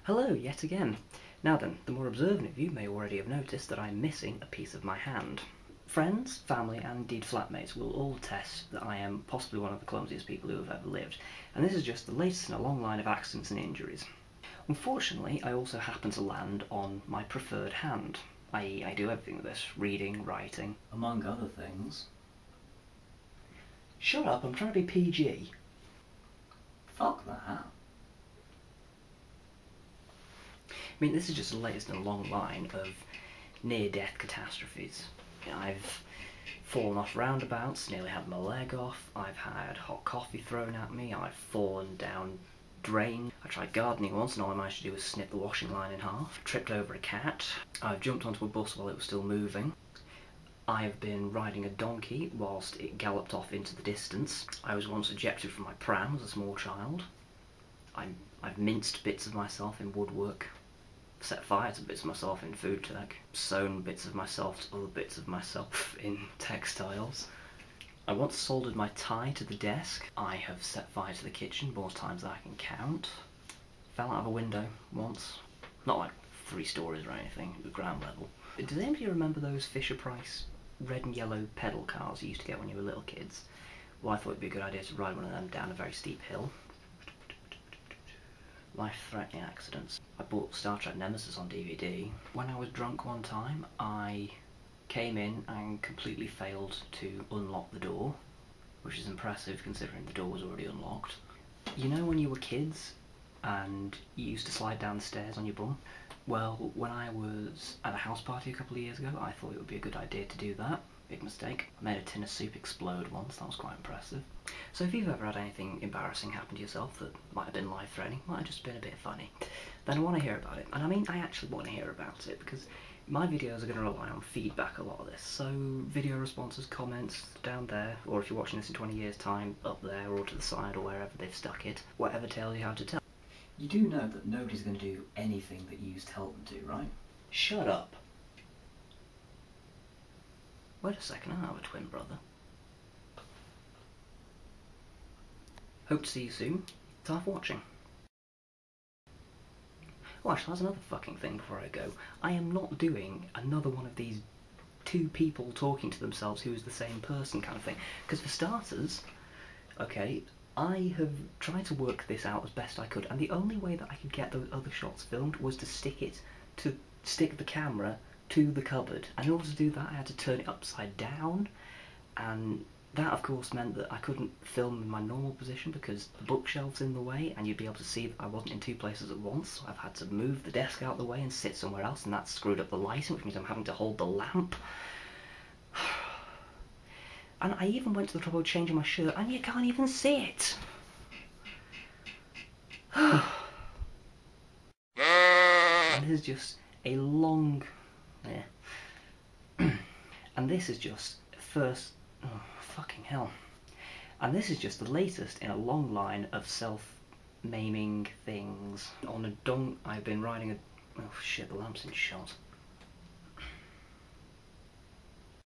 Hello yet again. Now then, the more observant of you may already have noticed that I'm missing a piece of my hand. Friends, family and indeed flatmates will all attest that I am possibly one of the clumsiest people who have ever lived, and this is just the latest in a long line of accidents and injuries. Unfortunately, I also happen to land on my preferred hand, i.e. I do everything with this, reading, writing, among other things. Shut up, I'm trying to be PG. Fuck that. I mean, this is just the latest in a long line of near-death catastrophes. I've fallen off roundabouts, nearly had my leg off, I've had hot coffee thrown at me, I've fallen down drains. I tried gardening once and all I managed to do was snip the washing line in half, tripped over a cat, I've jumped onto a bus while it was still moving, I've been riding a donkey whilst it galloped off into the distance, I was once ejected from my pram as a small child, I've minced bits of myself in woodwork, set fire to bits of myself in food tech, sewn bits of myself to other bits of myself in textiles. I once soldered my tie to the desk. I have set fire to the kitchen more times than I can count. Fell out of a window once. Not like 3 stories or anything, it was ground level. Does anybody remember those Fisher-Price red and yellow pedal cars you used to get when you were little kids? Well, I thought it'd be a good idea to ride one of them down a very steep hill. Life-threatening accidents. I bought Star Trek Nemesis on DVD. When I was drunk one time, I came in and completely failed to unlock the door, which is impressive considering the door was already unlocked. You know when you were kids and you used to slide down the stairs on your bum? Well, when I was at a house party a couple of years ago, I thought it would be a good idea to do that. Big mistake. I made a tin of soup explode once, that was quite impressive. So if you've ever had anything embarrassing happen to yourself that might have been life-threatening, might have just been a bit funny, then I want to hear about it. And I mean, I actually want to hear about it, because my videos are going to rely on feedback a lot of this. So video responses, comments down there, or if you're watching this in 20 years time, up there or to the side or wherever they've stuck it, whatever tells you how to tell. You do know that nobody's going to do anything that you tell them to, right? Shut up. Wait a second, I have a twin brother. Hope to see you soon. Thanks for watching. Oh, actually, that's another fucking thing before I go. I am not doing another one of these 2 people talking to themselves who is the same person kind of thing. Because for starters, okay, I have tried to work this out as best I could, and the only way that I could get those other shots filmed was to stick the camera to the cupboard, and in order to do that I had to turn it upside down, and that of course meant that I couldn't film in my normal position because the bookshelf's in the way and you'd be able to see that I wasn't in 2 places at once, so I've had to move the desk out of the way and sit somewhere else, and that's screwed up the lighting, which means I'm having to hold the lamp. And I even went to the trouble of changing my shirt and you can't even see it. And this is just a long... and this is just first... oh, fucking hell. And this is just the latest in a long line of self-maiming things. On a I've been riding a... oh shit, the lamp's in shot.